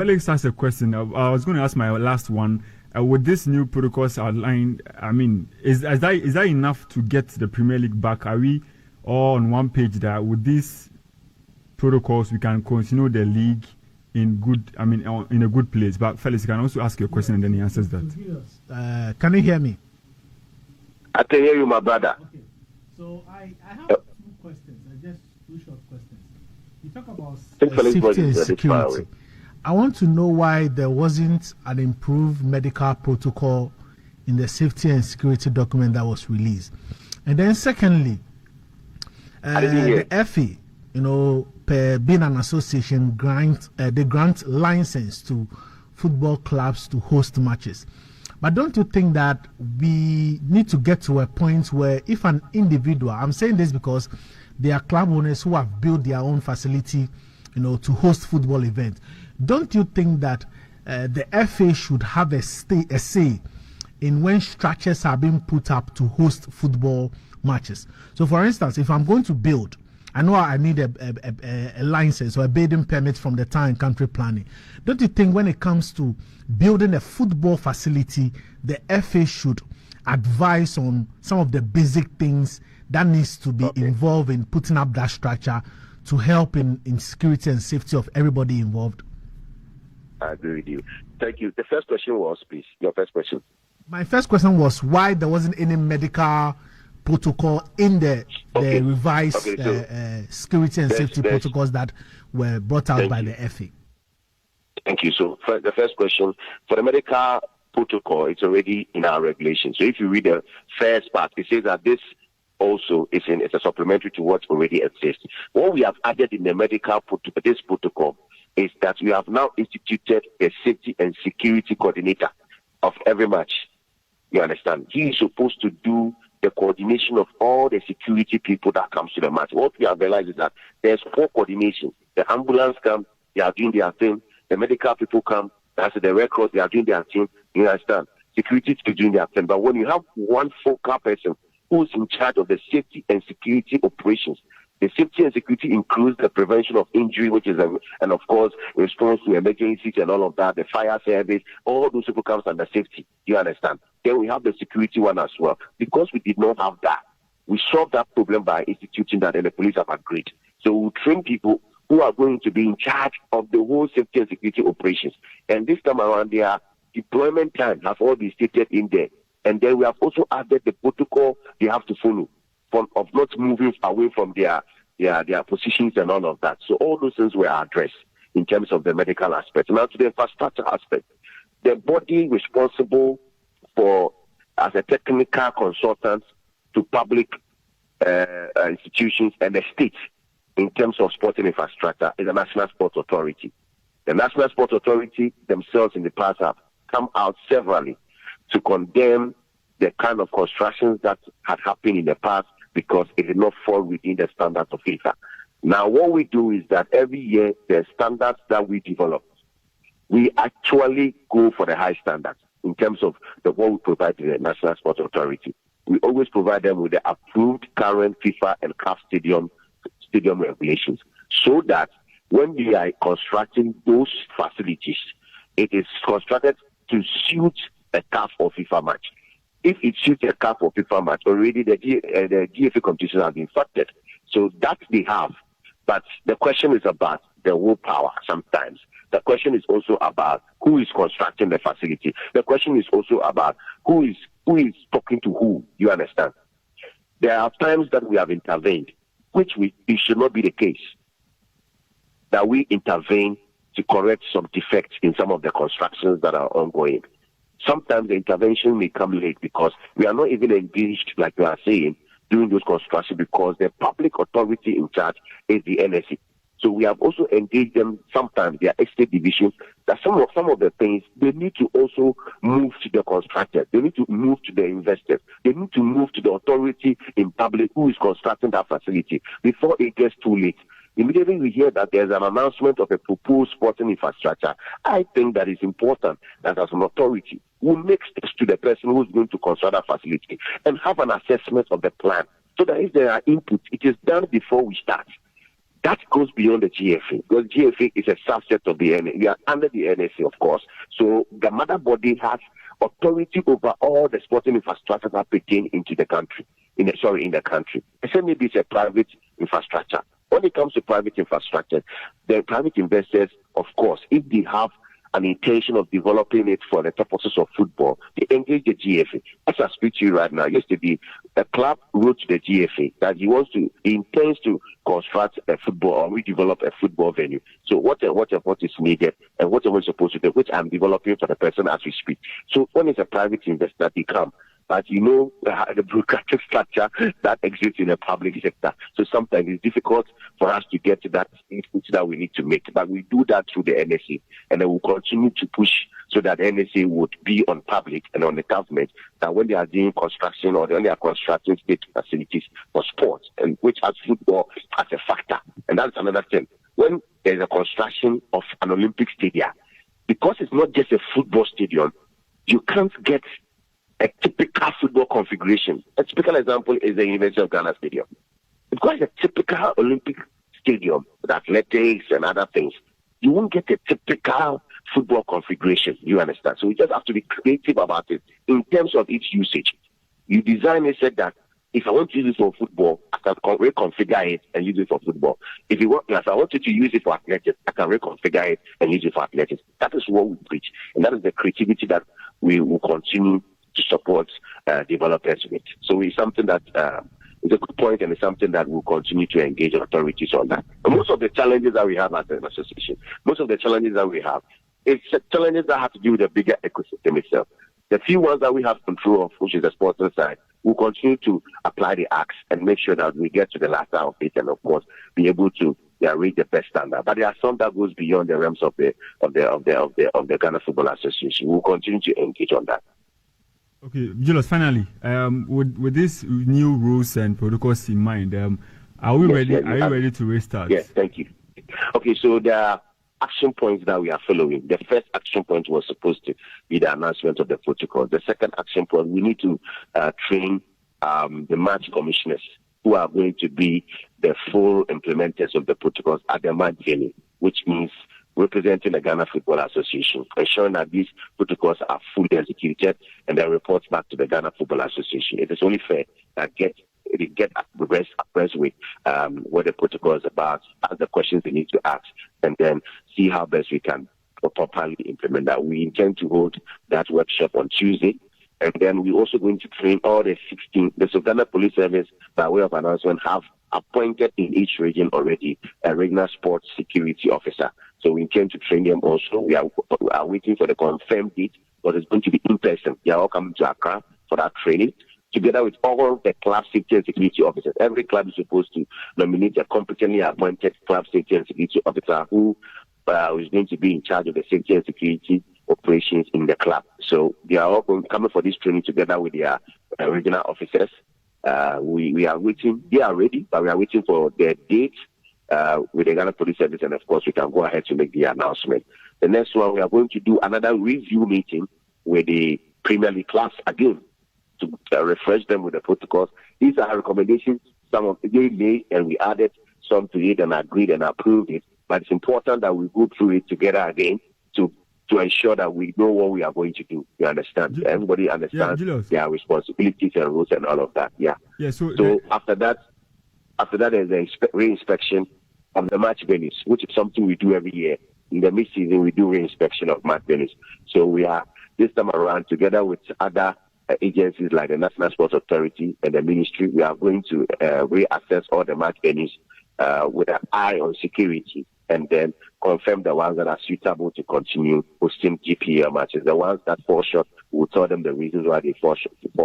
Felix has a question. I was going to ask my last one. With this new protocols outlined, I mean, is that enough to get the Premier League back? Are we all on one page that with these protocols we can continue the league in a good place? But Felix, you can also ask your question and then he answers that. Can you hear me? I can hear you, my brother. Okay. So I have two questions, just two short questions. You talk about safety and security. I want to know why there wasn't an improved medical protocol in the safety and security document that was released. And then secondly, the FA, being an association, they grant license to football clubs to host matches. But don't you think that we need to get to a point where if an individual, I'm saying this because there are club owners who have built their own facility, to host football events. Don't you think that the FA should have a say in when structures are being put up to host football matches? So, for instance, if I'm going to build, I know I need a license or a building permit from the town and country planning. Don't you think when it comes to building a football facility, the FA should advise on some of the basic things that needs to be involved in putting up that structure to help in security and safety of everybody involved? I agree with you. Thank you. The first question was, please, your first question. My first question was why there wasn't any medical protocol in the revised security and safety protocols that were brought out by the FA. Thank you. So for the first question, for the medical protocol, it's already in our regulation. So if you read the first part, it says that this also it's a supplementary to what already exists. What we have added in the medical this protocol is that we have now instituted a safety and security coordinator of every match. You understand? He is supposed to do the coordination of all the security people that comes to the match. What we have realized is that there's poor coordination. The ambulance come, they are doing their thing. The medical people come, that's the Red Cross, they are doing their thing. You understand? Security is doing their thing. But when you have one focal person who's in charge of the safety and security operations, the safety and security includes the prevention of injury, which is, and of course, response to emergencies and all of that, the fire service, all those people comes under safety. You understand? Then we have the security one as well. Because we did not have that, we solved that problem by instituting that, and the police have agreed. So we train people who are going to be in charge of the whole safety and security operations. And this time around, their deployment time have all been stated in there. And then we have also added the protocol they have to follow of not moving away from their positions and all of that. So all those things were addressed in terms of the medical aspect. Now to the infrastructure aspect, the body responsible for as a technical consultant to public institutions and the state in terms of sporting infrastructure is the National Sports Authority. The National Sports Authority themselves in the past have come out severally to condemn the kind of constructions that had happened in the past because it did not fall within the standards of FIFA. Now, what we do is that every year, the standards that we develop, we actually go for the high standards in terms of what we provide to the National Sports Authority. We always provide them with the approved current FIFA and CAF stadium regulations, so that when we are constructing those facilities, it is constructed to suit a CAF or FIFA match. If it suits a CAF or FIFA match, already the GFA competition has been factored. So that they have. But the question is about the willpower sometimes. The question is also about who is constructing the facility. The question is also about who is talking to who, you understand? There are times that we have intervened, which it should not be the case. That we intervene to correct some defects in some of the constructions that are ongoing. Sometimes the intervention may come late because we are not even engaged, like you are saying, doing those constructions because the public authority in charge is the NSC. So we have also engaged them sometimes, their estate divisions, that some of the things, they need to also move to the constructors. They need to move to the investors. They need to move to the authority in public who is constructing that facility before it gets too late. Immediately we hear that there's an announcement of a proposed sporting infrastructure. I think that it's important that as an authority, we make steps to the person who's going to construct that facility and have an assessment of the plan so that if there are inputs, it is done before we start. That goes beyond the GFA, because GFA is a subset of the NSA. We are under the NSA, of course. So the mother body has authority over all the sporting infrastructure that pertain into the country. In the country. I say maybe it's a private infrastructure. When it comes to private infrastructure, the private investors, of course, if they have an intention of developing it for the purposes of football, they engage the GFA. As I speak to you right now, yesterday, a club wrote to the GFA that he intends to construct a football or redevelop a football venue. So what is needed and what we're supposed to do, which I'm developing for the person as we speak. So when it's a private investor, they come. But you know the bureaucratic structure that exists in the public sector. So sometimes it's difficult for us to get to that input that we need to make. But we do that through the NSA. And then we'll continue to push so that NSA would be on public and on the government, that when they are doing construction or when they are constructing state facilities for sports, and which has football as a factor. And that's another thing. When there's a construction of an Olympic stadium, because it's not just a football stadium, you can't get a typical football configuration. A typical example is the University of Ghana Stadium. Because it's a typical Olympic stadium with athletics and other things, you won't get a typical football configuration. You understand? So you just have to be creative about it in terms of its usage. You design it said that if I want to use it for football, I can reconfigure it and use it for football. If I wanted to use it for athletics, I can reconfigure it and use it for athletics. That is what we preach. And that is the creativity that we will continue to support developers with. So it's something that is a good point, and it's something that we'll continue to engage authorities on that. And most of the challenges that we have as an association, it's challenges that have to do with the bigger ecosystem itself. The few ones that we have control of, which is the sports side, we'll continue to apply the acts and make sure that we get to the last of it, and of course be able to reach the best standard. But there are some that goes beyond the realms of the Ghana Football Association. We'll continue to engage on that. Okay, Julius, finally, with these new rules and protocols in mind, are we ready? Are you ready to restart? Yes, thank you. Okay, so there are action points that we are following. The first action point was supposed to be the announcement of the protocol. The second action point, we need to train the match commissioners who are going to be the full implementers of the protocols at the match venue, which means representing the Ghana Football Association, ensuring that these protocols are fully executed and then reports back to the Ghana Football Association. It is only fair that they get abreast with what the protocol is about, ask the questions they need to ask, and then see how best we can properly implement that. We intend to hold that workshop on Tuesday, and then we're also going to train all the 16. The Ghana Police Service, by way of announcement, have appointed in each region already a regional sports security officer. So we intend to train them also. We are waiting for the confirmed date, but it's going to be in person. They are all coming to Accra for that training, together with all the club safety and security officers. Every club is supposed to nominate a competently appointed club safety and security officer who is going to be in charge of the safety and security operations in the club. So they are all coming for this training together with their regional officers. We are waiting. They are ready, but we are waiting for their date with the Ghana Police Service, and of course we can go ahead to make the announcement. The next one, we are going to do another review meeting with the Premier League clubs again to refresh them with the protocols. These are recommendations. Some of they made, and we added some to it and agreed and approved it. But it's important that we go through it together again to ensure that we know what we are going to do. You understand? Everybody understands their responsibilities and rules and all of that. Yeah. So after that, there's a re-inspection of the match venues, which is something we do every year. In the mid-season, we do re-inspection of match venues. So we are, this time around, together with other agencies like the National Sports Authority and the Ministry, we are going to reassess all the match venues with an eye on security, and then confirm the ones that are suitable to continue hosting GPL matches. The ones that fall short, we'll tell them the reasons why they fall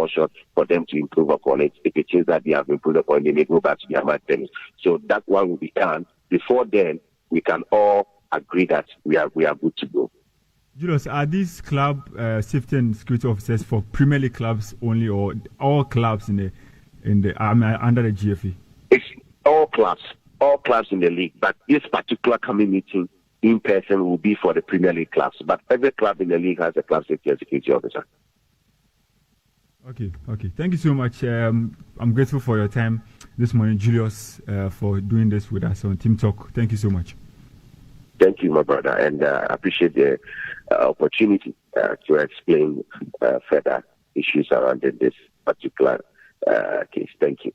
short for them to improve upon it. If it is that they have improved upon it, they may go back to their match venues. So that one will be done. Before then, we can all agree that we are good to go. Julius, are these club safety and security officers for Premier League clubs only, or all clubs under the GFA? It's all clubs in the league, but this particular coming meeting in person will be for the Premier League clubs. But every club in the league has a club safety and security officer. Okay. Thank you so much. I'm grateful for your time this morning, Julius, for doing this with us on Team Talk. Thank you so much. Thank you, my brother, and I appreciate the opportunity to explain further issues around this particular case. Thank you.